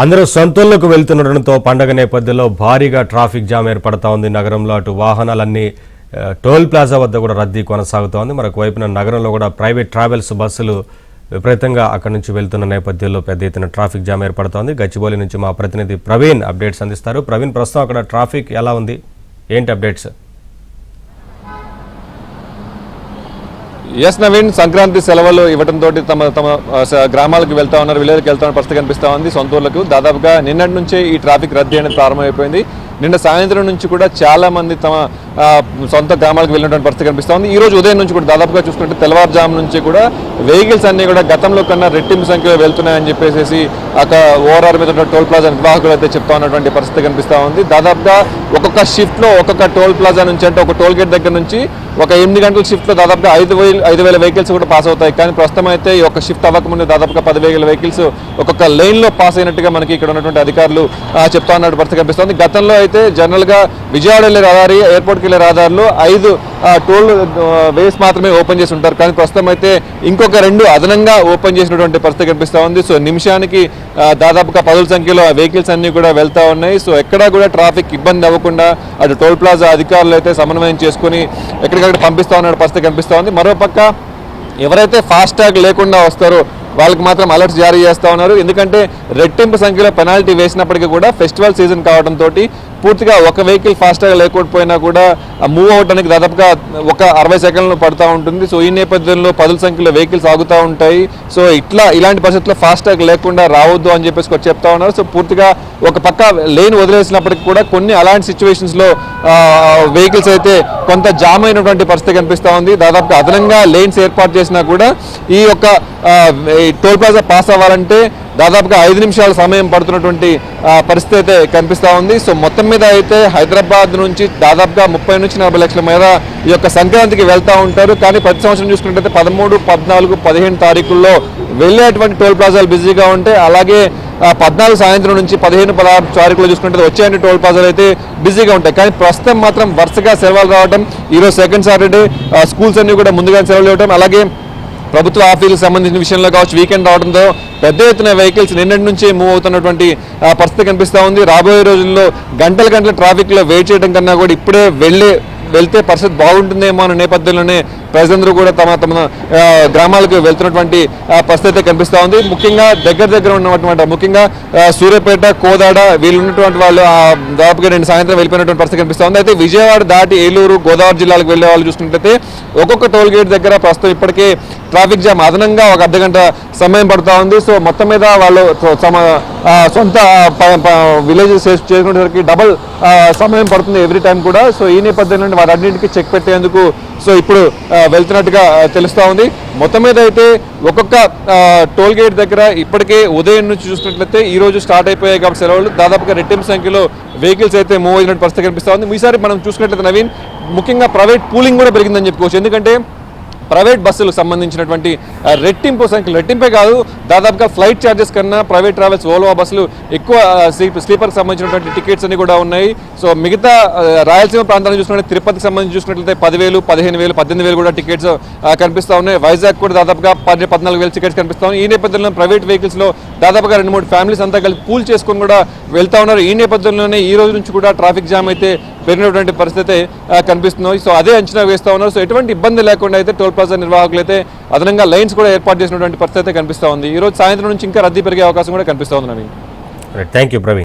అందరూ సొంతూళ్లకు వెళ్తుండటంతో పండగ నేపథ్యంలో భారీగా ట్రాఫిక్ జామ్ ఏర్పడతా ఉంది. నగరంలో అటు వాహనాలన్నీ టోల్ ప్లాజా వద్ద కూడా రద్దీ కొనసాగుతోంది. మరొక వైపున నగరంలో కూడా ప్రైవేట్ ట్రావెల్స్ బస్సులు విపరీతంగా అక్కడి నుంచి వెళ్తున్న నేపథ్యంలో పెద్ద ఎత్తున ట్రాఫిక్ జామ్ ఏర్పడుతోంది. గచ్చిబౌలి నుంచి మా ప్రతినిధి ప్రవీణ్ అప్డేట్స్ అందిస్తారు. ప్రవీణ్, ప్రస్తుతం అక్కడ ట్రాఫిక్ ఎలా ఉంది, ఏంటి అప్డేట్స్? ఎస్ నవీన్, సంక్రాంతి సెలవులు ఇవ్వడంతో తమ గ్రామాలకు వెళ్తా ఉన్నారు, విలేజ్కి వెళ్తా ఉన్న పరిస్థితి కనిపిస్తూ ఉంది. సొంతూర్లకు దాదాపుగా నిన్నటి నుంచే ఈ ట్రాఫిక్ రద్దీ అనేది ప్రారంభమైపోయింది. నిన్న సాయంత్రం నుంచి కూడా చాలా మంది తమ సొంత గ్రామాలకు వెళ్ళినటువంటి పరిస్థితి కనిపిస్తూ ఉంది. ఈ రోజు ఉదయం నుంచి కూడా దాదాపుగా చూసుకుంటే తెల్లవారుజాము నుంచి కూడా వెహికల్స్ అన్ని కూడా గతంలో కన్నా రెట్టింపు సంఖ్యలో వెళ్తున్నాయని చెప్పేసి అక్కడ ఓఆర్ఆర్ మీద ఉన్న టోల్ ప్లాజా నిర్వాహకులు అయితే చెప్తా ఉన్నటువంటి పరిస్థితి కనిపిస్తూ ఉంది. దాదాపుగా ఒక్కొక్క షిఫ్ట్లో ఒక్కొక్క టోల్ ప్లాజా నుంచి అంటే ఒక టోల్ గేట్ దగ్గర నుంచి ఒక 8 గంటల షిఫ్ట్లో దాదాపుగా 5,000 వెహికల్స్ కూడా పాస్ అవుతాయి. కానీ ప్రస్తుతం అయితే ఈ ఒక షిఫ్ట్ అవ్వకముందు దాదాపుగా 10,000 వెహికల్స్ ఒక్కొక్క లైన్లో పాస్ అయినట్టుగా మనకి ఇక్కడ ఉన్నటువంటి అధికారులు చెప్తా ఉన్నటువంటి పరిస్థితి కనిపిస్తుంది. గతంలో అయితే జనరల్గా విజయవాడ వెళ్ళే రహదారి, ఎయిర్పోర్ట్కి వెళ్ళే రహదారులు 5 టోల్ వేస్ మాత్రమే ఓపెన్ చేసి ఉంటారు. కానీ ప్రస్తుతం అయితే ఇంకొక 2 అదనంగా ఓపెన్ చేసినటువంటి పరిస్థితి కనిపిస్తూ ఉంది. సో నిమిషానికి దాదాపుగా 10,000 సంఖ్యలో వెహికల్స్ అన్ని కూడా వెళ్తూ ఉన్నాయి. సో ఎక్కడా కూడా ట్రాఫిక్ ఇబ్బంది అవ్వకుండా అటు టోల్ ప్లాజా అధికారులు అయితే సమన్వయం చేసుకుని ఎక్కడికక్కడ పంపిస్తూ ఉన్న పరిస్థితి కనిపిస్తూ ఉంది. మరోపక్క ఎవరైతే ఫాస్టాగ్ లేకుండా వస్తారో వాళ్ళకి మాత్రం అలర్ట్స్ జారీ చేస్తూ ఉన్నారు. ఎందుకంటే రెట్టింపు సంఖ్యలో పెనాల్టీ వేసినప్పటికీ కూడా ఫెస్టివల్ సీజన్ కావడంతో పూర్తిగా ఒక వెహికల్ ఫాస్టాగ్ లేకపోయినా కూడా మూవ్ అవడానికి దాదాపుగా ఒక 60 సెకండ్లు పడుతూ ఉంటుంది. సో ఈ నేపథ్యంలో 10,000 సంఖ్యలో వెహికల్స్ ఆగుతూ ఉంటాయి. సో ఇలాంటి పరిస్థితుల్లో ఫాస్టాగ్ లేకుండా రావద్దు అని చెప్పేసి చెప్తా ఉన్నారు. సో పూర్తిగా ఒక పక్క లేన్ వదిలేసినప్పటికీ కూడా కొన్ని అలాంటి సిచ్యువేషన్స్లో వెహికల్స్ అయితే కొంత జామ్ అయినటువంటి పరిస్థితి కనిపిస్తూ ఉంది. దాదాపుగా అదనంగా లేన్స్ ఏర్పాటు చేసినా కూడా ఈ యొక్క టోల్ ప్లాజా పాస్ అవ్వాలంటే దాదాపుగా 5 నిమిషాల సమయం పడుతున్నటువంటి పరిస్థితి అయితే కనిపిస్తూ ఉంది. సో మొత్తం మీద అయితే హైదరాబాద్ నుంచి దాదాపుగా 30 నుంచి 40 లక్షల మేర ఈ యొక్క సంక్రాంతికి వెళ్తూ ఉంటారు. కానీ ప్రతి సంవత్సరం చూసుకున్నట్టయితే 13, 14, 15 తారీఖుల్లో వెళ్ళేటువంటి టోల్ ప్లాజాలు బిజీగా ఉంటాయి. అలాగే 14 సాయంత్రం నుంచి 15, 16 తారీఖులో చూసుకుంటే వచ్చే టోల్ ప్లాజాలు అయితే బిజీగా ఉంటాయి. కానీ ప్రస్తుతం మాత్రం వరుసగా సెలవులు రావడం, ఈరోజు సెకండ్ సాటర్డే, స్కూల్స్ అన్ని కూడా ముందుగా సెలవులు ఇవ్వడం, అలాగే ప్రభుత్వ ఆఫీసులకు సంబంధించిన విషయంలో కావచ్చు వీకెండ్ రావడంతో పెద్ద ఎత్తున వెహికల్స్ నిన్నటి నుంచే మూవ్ అవుతున్నటువంటి పరిస్థితి కనిపిస్తూ ఉంది. రాబోయే రోజుల్లో గంటల ట్రాఫిక్లో వెయిట్ చేయడం కన్నా కూడా ఇప్పుడే వెళ్తే పరిస్థితి బాగుంటుందేమో అనే నేపథ్యంలోనే ప్రజలందరూ కూడా తమ గ్రామాలకు వెళ్తున్నటువంటి పరిస్థితి కనిపిస్తూ ఉంది. ముఖ్యంగా దగ్గర ఉన్నటువంటి ముఖ్యంగా సూర్యాపేట, కోదాడ వీళ్ళు ఉన్నటువంటి వాళ్ళు దాదాపుగా 2 సాయంత్రం వెళ్ళిపోయినటువంటి పరిస్థితి కనిపిస్తూ ఉంది. అయితే విజయవాడ దాటి ఏలూరు, గోదావరి జిల్లాలకు వెళ్ళే వాళ్ళు చూసుకున్నట్లయితే ఒక్కొక్క టోల్ గేట్ దగ్గర ప్రస్తుతం ఇప్పటికే ట్రాఫిక్ జామ్ అదనంగా ఒక అర్ధగంట సమయం పడుతూ ఉంది. సో మొత్తం మీద వాళ్ళు తమ సొంత విలేజెస్ చేసుకునేసరికి డబల్ సమయం పడుతుంది ఎవ్రీ టైం కూడా. సో ఈ నేపథ్యంలో వారన్నింటికి చెక్ పెట్టేందుకు సో ఇప్పుడు వెళ్తున్నట్టుగా తెలుస్తూ ఉంది. మొత్తం మీద అయితే ఒక్కొక్క టోల్ గేట్ దగ్గర ఇప్పటికే ఉదయం నుంచి చూసుకున్నట్లయితే ఈ రోజు స్టార్ట్ అయిపోయాయి కాబట్టి సెలవులు దాదాపుగా రెట్టింపు సంఖ్యలో వెహికల్స్ అయితే మూవ్ అయినట్టు పరిస్థితి కనిపిస్తూ ఉంది. ఈసారి మనం చూసుకున్నట్లయితే నవీన్, ముఖ్యంగా ప్రైవేట్ పూలింగ్ కూడా పెరిగిందని చెప్పుకోవచ్చు. ఎందుకంటే ప్రైవేట్ బస్సులకు సంబంధించినటువంటి రెట్టింపు సంఖ్యలు, రెట్టింపే కాదు దాదాపుగా ఫ్లైట్ ఛార్జెస్ కన్నా ప్రైవేట్ ట్రావెల్స్ ఓల్వో బస్సులు ఎక్కువ స్లీపర్కి సంబంధించినటువంటి టికెట్స్ అన్ని కూడా ఉన్నాయి. సో మిగతా రాయలసీమ ప్రాంతాలను చూసుకుంటే తిరుపతికి సంబంధించి చూసుకున్నట్లయితే 10,000, 15,000, 18,000 కూడా టికెట్స్ కనిపిస్తూ ఉన్నాయి. వైజాగ్ కూడా దాదాపుగా 14,000 టికెట్స్ కనిపిస్తూ ఉన్నాయి. ఈ నేపథ్యంలో ప్రైవేట్ వెహికల్స్లో దాదాపుగా 2-3 ఫ్యామిలీస్ అంతా కలిసి పూల్ చేసుకొని కూడా వెళ్తూ ఉన్నారు. ఈ నేపథ్యంలోనే ఈ రోజు నుంచి కూడా ట్రాఫిక్ జామ్ అయితే పెరిగినటువంటి పరిస్థితి కనిపిస్తుంది. సో అదే అంచనా వేస్తూ ఉన్నారు. సో ఎటువంటి ఇబ్బంది లేకుండా అయితే టోల్ ప్లాజా నిర్వాహకులు అయితే అదనంగా లైన్స్ కూడా ఏర్పాటు చేసినటువంటి పరిస్థితి అయితే కనిపిస్తూ ఉంది. ఈ రోజు సాయంత్రం నుంచి ఇంకా రద్దీ పెరిగే అవకాశం కూడా కనిపిస్తూ ఉంది. Thank you Praveen.